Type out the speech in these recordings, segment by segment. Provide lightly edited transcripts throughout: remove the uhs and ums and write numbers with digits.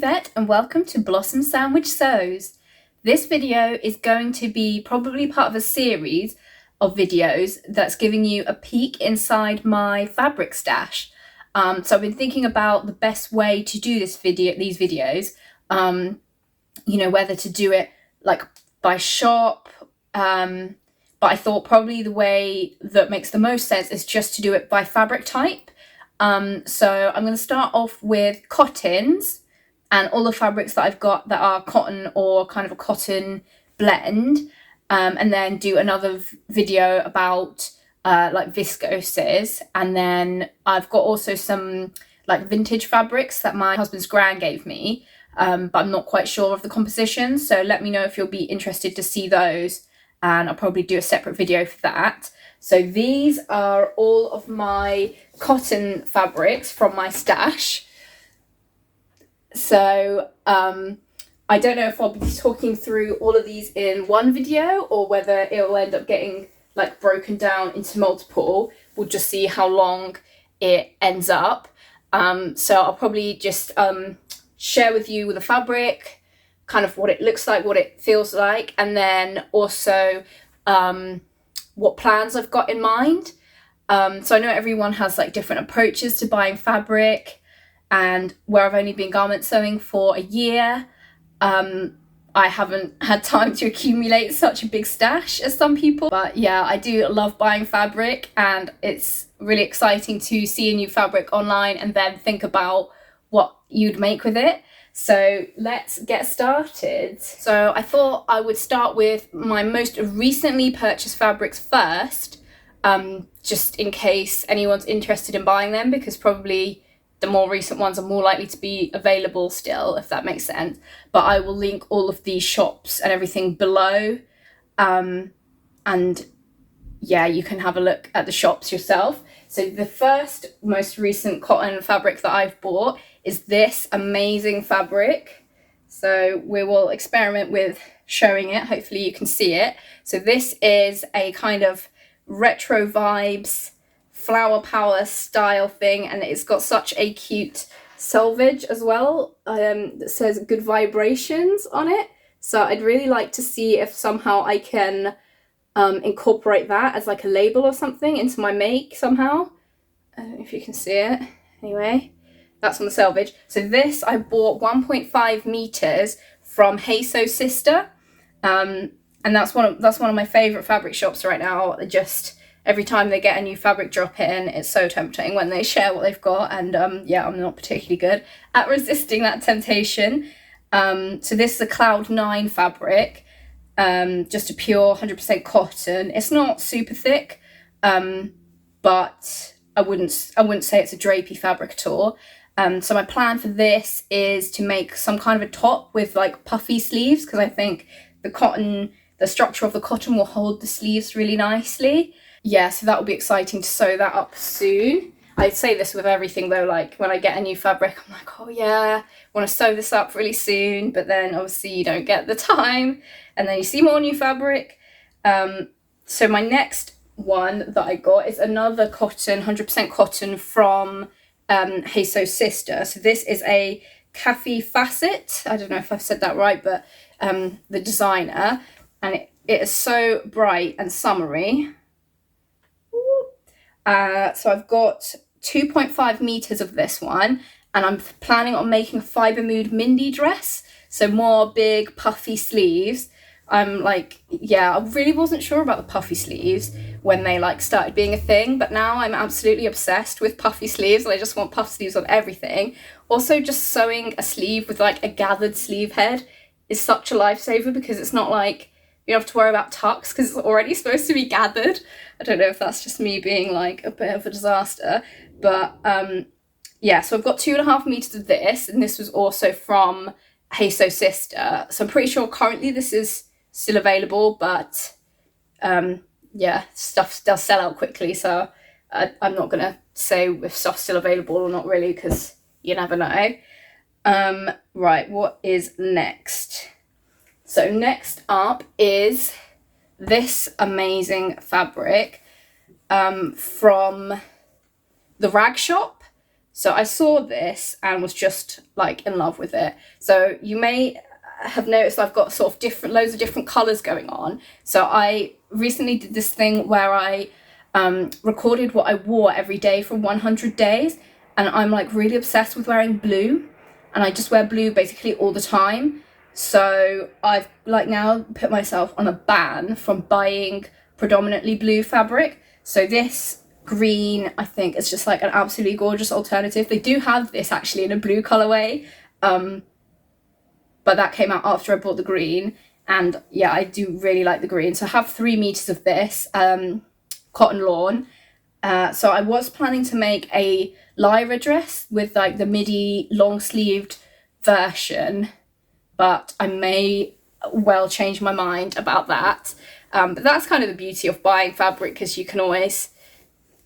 Yvette and welcome to Blossom Sandwich Sews. This video is going to be probably part of a series of videos that's giving you a peek inside my fabric stash. So I've been thinking about the best way to do these videos, whether to do it like by shop, but I thought probably the way that makes the most sense is just to do it by fabric type. So I'm going to start off with cottons and all the fabrics that I've got that are cotton or kind of a cotton blend, and then do another video about like viscoses, and then I've got also some like vintage fabrics that my husband's gran gave me, but I'm not quite sure of the composition, so let me know if you'll be interested to see those, and I'll probably do a separate video for that. So these are all of my cotton fabrics from my stash. So I don't know if I'll be talking through all of these in one video or whether it will end up getting like broken down into multiple. We'll just see how long it ends up. So I'll probably just share with you the fabric, kind of what it looks like, what it feels like, and then also what plans I've got in mind. So I know everyone has like different approaches to buying fabric, and where I've only been garment sewing for a year, I haven't had time to accumulate such a big stash as some people. But yeah, I do love buying fabric, and it's really exciting to see a new fabric online and then think about what you'd make with it. So let's get started. So I thought I would start with my most recently purchased fabrics first, just in case anyone's interested in buying them, because probably the more recent ones are more likely to be available still, if that makes sense. But I will link all of these shops and everything below. And yeah, you can have a look at the shops yourself. So the first most recent cotton fabric that I've bought is this amazing fabric. So we will experiment with showing it. Hopefully you can see it. So this is a kind of retro vibes flower power style thing, and it's got such a cute selvage as well that says good vibrations on it. So I'd really like to see if somehow I can incorporate that as like a label or something into my make somehow. I don't know if you can see it. Anyway, that's on the selvage. So this I bought 1.5 meters from Hey Sew Sister, and that's one of my favorite fabric shops right now. Just every time they get a new fabric drop in, it's so tempting when they share what they've got, and yeah, I'm not particularly good at resisting that temptation. So this is a Cloudnine fabric, just a pure 100% cotton. It's not super thick, but I wouldn't say it's a drapey fabric at all. So my plan for this is to make some kind of a top with like puffy sleeves, because I think the structure of the cotton will hold the sleeves really nicely. Yeah, so that will be exciting to sew that up soon. I say this with everything though, like when I get a new fabric, I'm like, oh yeah, I want to sew this up really soon, but then obviously you don't get the time, and then you see more new fabric. So my next one that I got is another cotton, 100% cotton from Hey Sew Sister. So this is a Cafe Facet. I don't know if I've said that right, but the designer, and it is so bright and summery. So I've got 2.5 meters of this one, and I'm planning on making a fibre mood Mindy dress, so more big puffy sleeves. I'm like, yeah, I really wasn't sure about the puffy sleeves when they like started being a thing, but now I'm absolutely obsessed with puffy sleeves. I just want puff sleeves on everything. Also, just sewing a sleeve with like a gathered sleeve head is such a lifesaver, because it's not like you don't have to worry about tucks because it's already supposed to be gathered. I don't know if that's just me being like a bit of a disaster, but yeah, so I've got 2.5 meters of this, and this was also from Hey Sew Sister. So I'm pretty sure currently this is still available, but yeah, stuff does sell out quickly, so I'm not gonna say if stuff's still available or not really, because you never know. Right, what is next? So next up is this amazing fabric from the rag shop. So I saw this and was just like in love with it. So you may have noticed I've got sort of loads of different colours going on. So I recently did this thing where I recorded what I wore every day for 100 days, and I'm like really obsessed with wearing blue, and I just wear blue basically all the time. So I've like now put myself on a ban from buying predominantly blue fabric. So this green, I think, is just like an absolutely gorgeous alternative. They do have this actually in a blue colorway, but that came out after I bought the green, and yeah, I do really like the green. So I have 3 meters of this cotton lawn. So I was planning to make a Lyra dress with like the midi long sleeved version, but I may well change my mind about that. But that's kind of the beauty of buying fabric, because you can always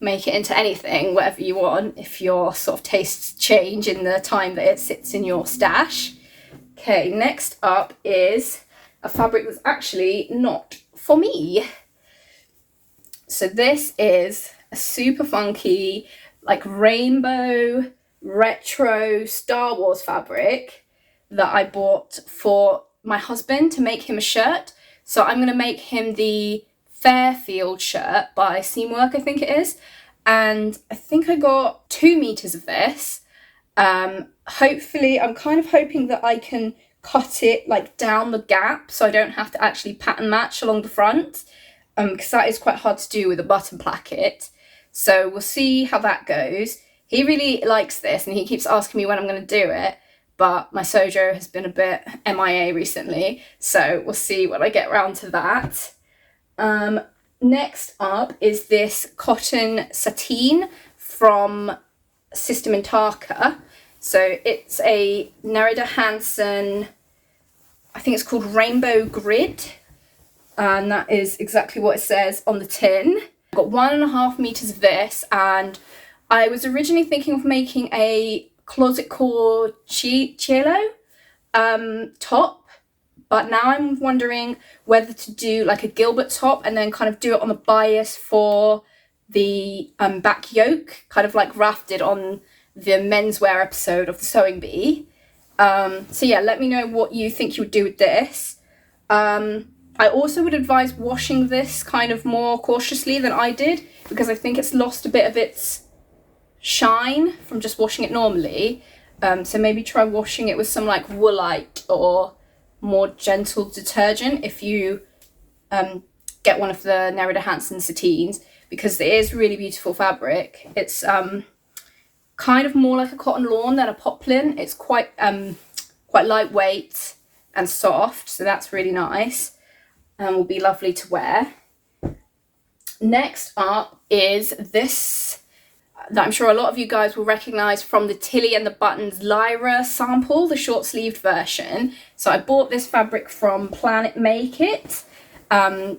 make it into anything, whatever you want, if your sort of tastes change in the time that it sits in your stash. Okay, next up is a fabric that's actually not for me. So this is a super funky, like rainbow, retro Star Wars fabric that I bought for my husband to make him a shirt. So I'm going to make him the Fairfield shirt by Seamwork, I think it is. And I think I got 2 meters of this. Hopefully, I'm kind of hoping that I can cut it like down the gap so I don't have to actually pattern match along the front, because that is quite hard to do with a button placket. So we'll see how that goes. He really likes this and he keeps asking me when I'm going to do it, but my Sojo has been a bit MIA recently, so we'll see when I get around to that. Next up is this cotton sateen from System Intaka. So it's a Nerida Hansen, I think it's called Rainbow Grid, and that is exactly what it says on the tin. I've got 1.5 meters of this, and I was originally thinking of making a closet core cielo top, but now I'm wondering whether to do like a Gilbert top and then kind of do it on the bias for the back yoke, kind of like rafted on the menswear episode of the Sewing Bee. So yeah, let me know what you think you would do with this. I also would advise washing this kind of more cautiously than I did, because I think it's lost a bit of its shine from just washing it normally. So maybe try washing it with some like Woolite or more gentle detergent if you get one of the Nerida Hansen sateens, because it is really beautiful fabric. It's kind of more like a cotton lawn than a poplin. It's quite lightweight and soft, so that's really nice and will be lovely to wear. Next up is this that I'm sure a lot of you guys will recognise from the Tilly and the Buttons Lyra sample, the short sleeved version. So I bought this fabric from Planet Make It. I've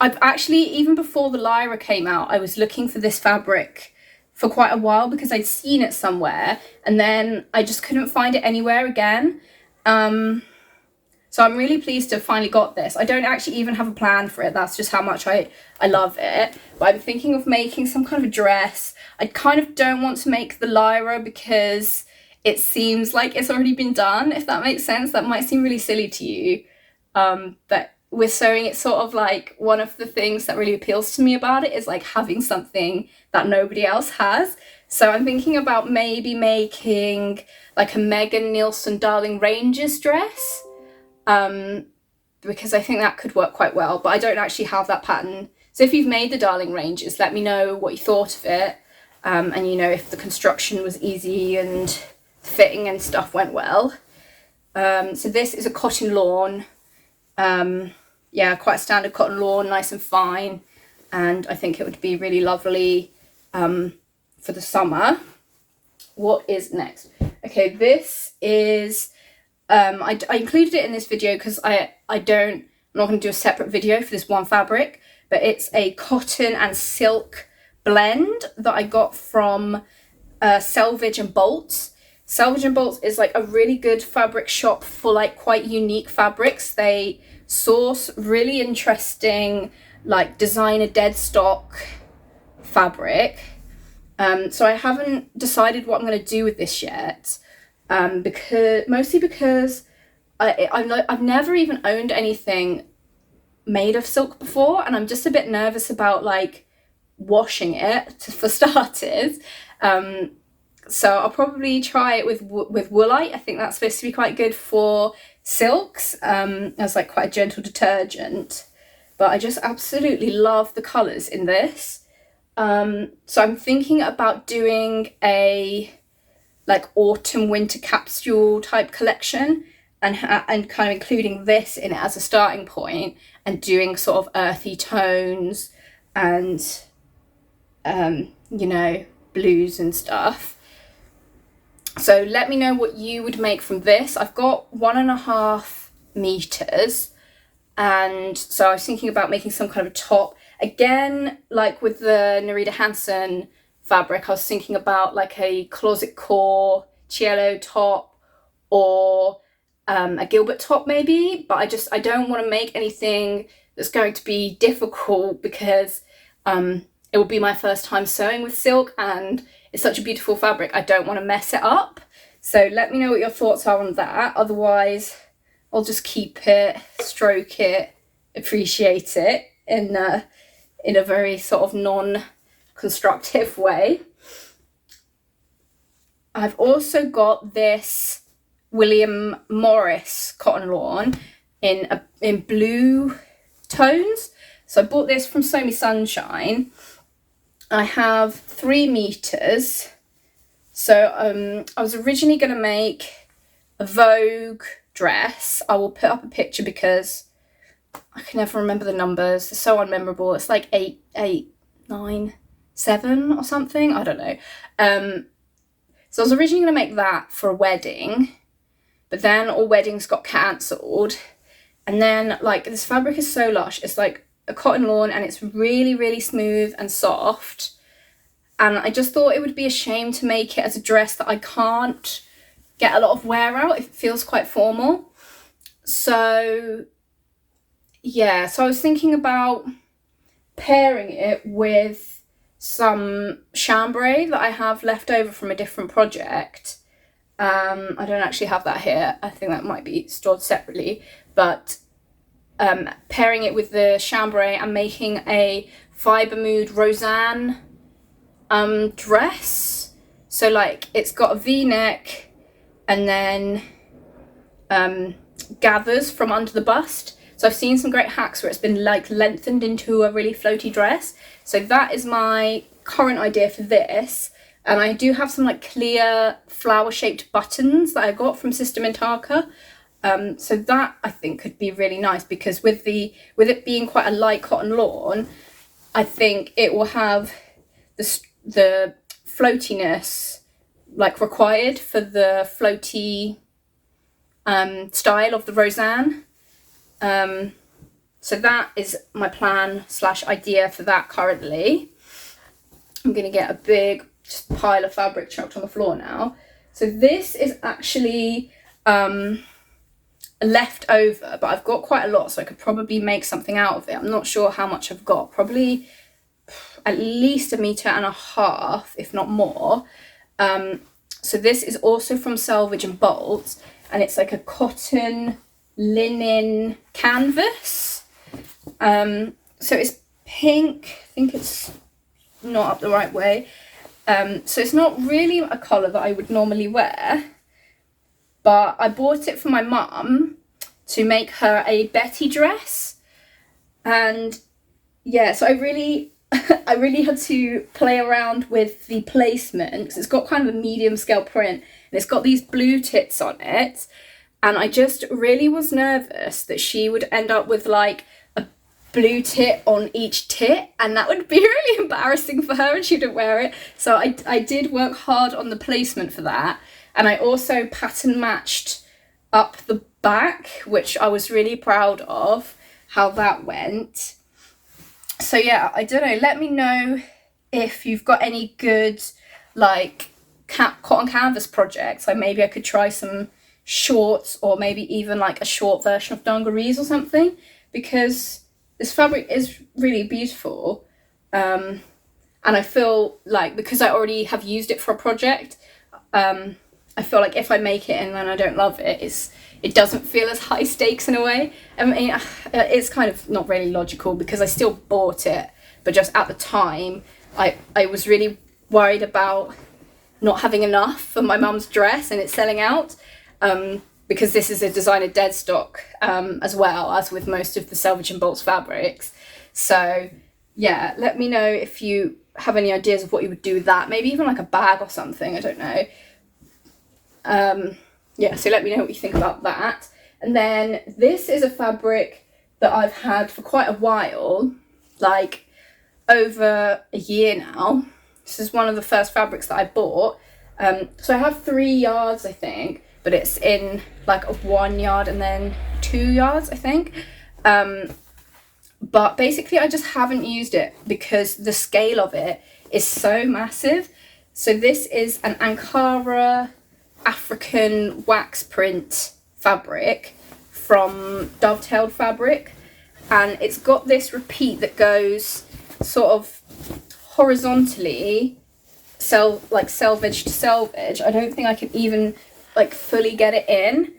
actually, even before the Lyra came out, I was looking for this fabric for quite a while because I'd seen it somewhere and then I just couldn't find it anywhere again. So I'm really pleased to have finally got this. I don't actually even have a plan for it. That's just how much I love it. But I'm thinking of making some kind of a dress. I kind of don't want to make the Lyra because it seems like it's already been done, if that makes sense. That might seem really silly to you. But with sewing, it's sort of like one of the things that really appeals to me about it is like having something that nobody else has. So I'm thinking about maybe making like a Megan Nielsen Darling Ranges dress. Because I think that could work quite well, but I don't actually have that pattern. So if you've made the Darling Ranges, let me know what you thought of it, and you know, if the construction was easy and fitting and stuff went well. So this is a cotton lawn, yeah, quite a standard cotton lawn, nice and fine, and I think it would be really lovely for the summer. What is next? Okay, this is I included it in this video because I'm not going to do a separate video for this one fabric, but it's a cotton and silk blend that I got from Salvage and Bolt. Salvage and Bolt is like a really good fabric shop for like quite unique fabrics. They source really interesting like designer dead stock fabric, So I haven't decided what I'm going to do with this yet, because I've never even owned anything made of silk before, and I'm just a bit nervous about like washing it for starters. So I'll probably try it with Woolite. I think that's supposed to be quite good for silks, as like quite a gentle detergent. But I just absolutely love the colours in this. So I'm thinking about doing a like autumn winter capsule type collection, and kind of including this in it as a starting point, and doing sort of earthy tones and you know, blues and stuff. So let me know what you would make from this. I've got 1.5 meters, and so I was thinking about making some kind of a top. Again, like with the Nerida Hansen fabric, I was thinking about like a closet core cielo top, or a Gilbert top maybe, but I don't want to make anything that's going to be difficult, because it will be my first time sewing with silk, and it's such a beautiful fabric. I don't want to mess it up. So let me know what your thoughts are on that. Otherwise, I'll just keep it, stroke it, appreciate it in a very sort of non-constructive way. I've also got this William Morris cotton lawn in blue tones. So I bought this from Sew Me Sunshine. I have 3 meters. So I was originally going to make a Vogue dress. I will put up a picture because I can never remember the numbers. They're so unmemorable. It's like 8, 9, 7 or something. I don't know. So I was originally going to make that for a wedding, but then all weddings got cancelled. And then like this fabric is so lush. It's like a cotton lawn, and it's really, really smooth and soft. And I just thought it would be a shame to make it as a dress that I can't get a lot of wear out. It feels quite formal. So yeah, so I was thinking about pairing it with some chambray that I have left over from a different project. I don't actually have that here. I think that might be stored separately, but pairing it with the chambray and making a Fibre Mood Roseanne dress. So like it's got a V-neck and then gathers from under the bust. So I've seen some great hacks where it's been like lengthened into a really floaty dress. So that is my current idea for this. And I do have some like clear flower shaped buttons that I got from Sister Mintaka. So that I think could be really nice, because with it being quite a light cotton lawn, I think it will have the floatiness like required for the floaty style of the Roseanne. So that is my plan / idea for that currently. I'm going to get a big just pile of fabric chucked on the floor now. So this is actually left over, but I've got quite a lot, so I could probably make something out of it. I'm not sure how much I've got, probably at least 1.5 meters, if not more. So this is also from Salvage and Bolt, and it's like a cotton linen canvas. So it's pink. I think it's not up the right way. So it's not really a colour that I would normally wear, but I bought it for my mum to make her a Betty dress. And yeah, so I really had to play around with the placement, because it's got kind of a medium scale print and it's got these blue tits on it. And I just really was nervous that she would end up with like a blue tit on each tit, and that would be really embarrassing for her and she wouldn't wear it. So I did work hard on the placement for that. And I also pattern matched up the back, which I was really proud of how that went. So yeah, I don't know, let me know if you've got any good like cotton canvas projects. Like maybe I could try some shorts, or maybe even like a short version of dungarees or something, because this fabric is really beautiful. And And I feel like because I already have used it for a project, I feel like if I make it and then I don't love it, it doesn't feel as high stakes in a way. I mean, it's kind of not really logical because I still bought it, but just at the time, I was really worried about not having enough for my mum's dress and it selling out, because this is a designer dead stock, as well as with most of the Salvage and Bolt's fabrics. So yeah, let me know if you have any ideas of what you would do with that. Maybe even like a bag or something, I don't know. Yeah, so let me know what you think about that. And then this is a fabric that I've had for quite a while, like over a year now. This is one of the first fabrics that I bought. So I have 3 yards, I think, but it's in like a 1 yard and then 2 yards, I think. But basically I just haven't used it because the scale of it is so massive. So this is an Ankara African wax print fabric from Dovetailed Fabric, and it's got this repeat that goes sort of horizontally, like selvage to selvage. I don't think I can even like fully get it in,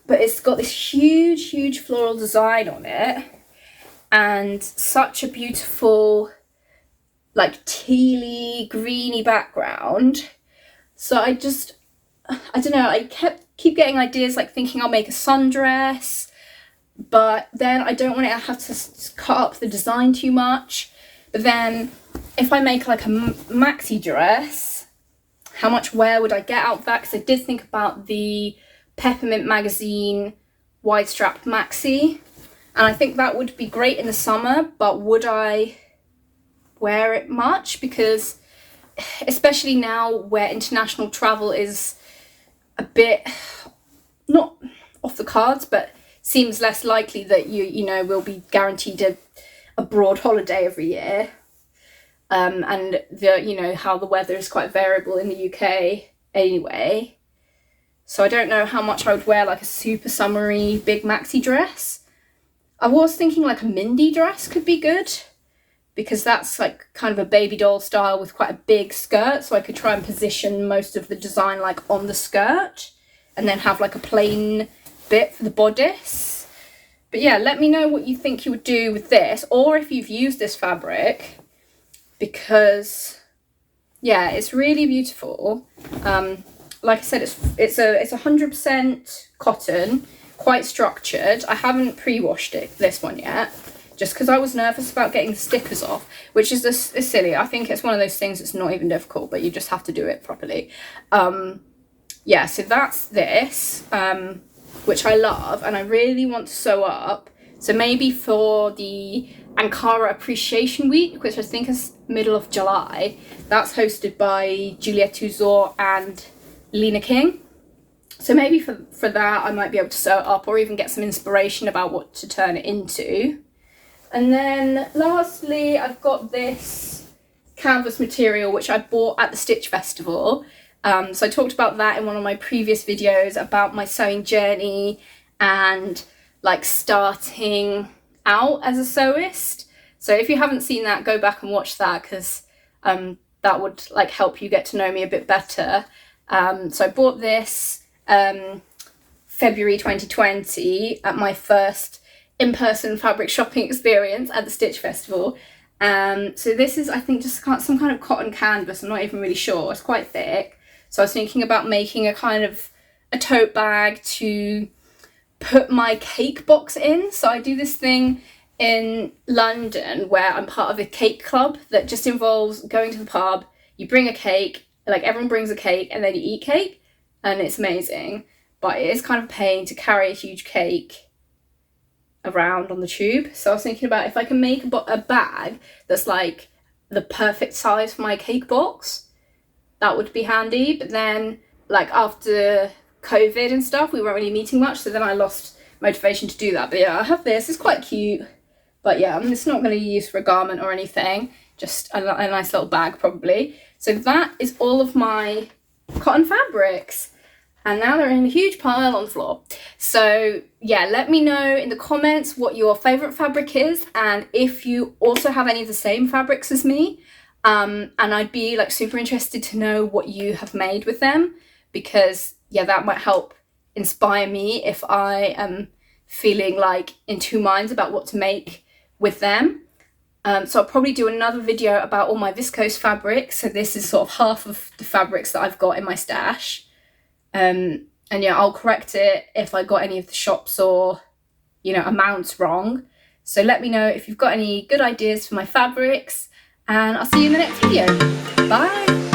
but it's got this huge floral design on it and such a beautiful like tealy greeny background. So I don't know, I keep getting ideas, like thinking I'll make a sundress, but then I don't want to have to cut up the design too much. But then if I make like a maxi dress, how much wear would I get out of that? Because I did think about the Peppermint magazine wide strap maxi, and I think that would be great in the summer, but would I wear it much? Because especially now where international travel is a bit not off the cards, but seems less likely that you know will be guaranteed a abroad holiday every year, and how the weather is quite variable in the UK anyway. So I don't know how much I would wear like a super summery big maxi dress. I was thinking like a Mindy dress could be good, because that's like kind of a baby doll style with quite a big skirt, so I could try and position most of the design like on the skirt and then have like a plain bit for the bodice. But yeah, let me know what you think you would do with this, or if you've used this fabric, because yeah, it's really beautiful. Like I said, it's 100% cotton, quite structured. I haven't pre-washed this one yet, just because I was nervous about getting the stickers off, which is silly. I think it's one of those things that's not even difficult, but you just have to do it properly. Yeah, so that's this, which I love, and I really want to sew up. So maybe for the Ankara Appreciation Week, which I think is middle of July, that's hosted by Juliette Tuzor and Lena King. So maybe for that, I might be able to sew it up, or even get some inspiration about what to turn it into. And then lastly, I've got this canvas material, which I bought at the Stitch Festival. So I talked about that in one of my previous videos about my sewing journey and like starting out as a sewist. So if you haven't seen that, go back and watch that, because that would like help you get to know me a bit better. So I bought this February 2020 at my first in-person fabric shopping experience at the Stitch Festival. So this is, I think, just some kind of cotton canvas. I'm not even really sure. It's quite thick. So I was thinking about making a kind of a tote bag to put my cake box in. So I do this thing in London where I'm part of a cake club that just involves going to the pub, you bring a cake, like everyone brings a cake, and then you eat cake, and it's amazing. But it is kind of a pain to carry a huge cake around on the tube. So I was thinking about if I can make a bag that's like the perfect size for my cake box, that would be handy. But then like after COVID and stuff, we weren't really meeting much, so then I lost motivation to do that. But yeah, I have this. It's quite cute, but yeah, it's not going to be used for a garment or anything, just a nice little bag probably. So that is all of my cotton fabrics. And now they're in a huge pile on the floor. So yeah, let me know in the comments what your favourite fabric is, and if you also have any of the same fabrics as me. And I'd be like super interested to know what you have made with them, because yeah, that might help inspire me if I am feeling like in two minds about what to make with them. So I'll probably do another video about all my viscose fabrics. So this is sort of half of the fabrics that I've got in my stash. And yeah, I'll correct it if I got any of the shops or, you know, amounts wrong. So let me know if you've got any good ideas for my fabrics, and I'll see you in the next video. Bye!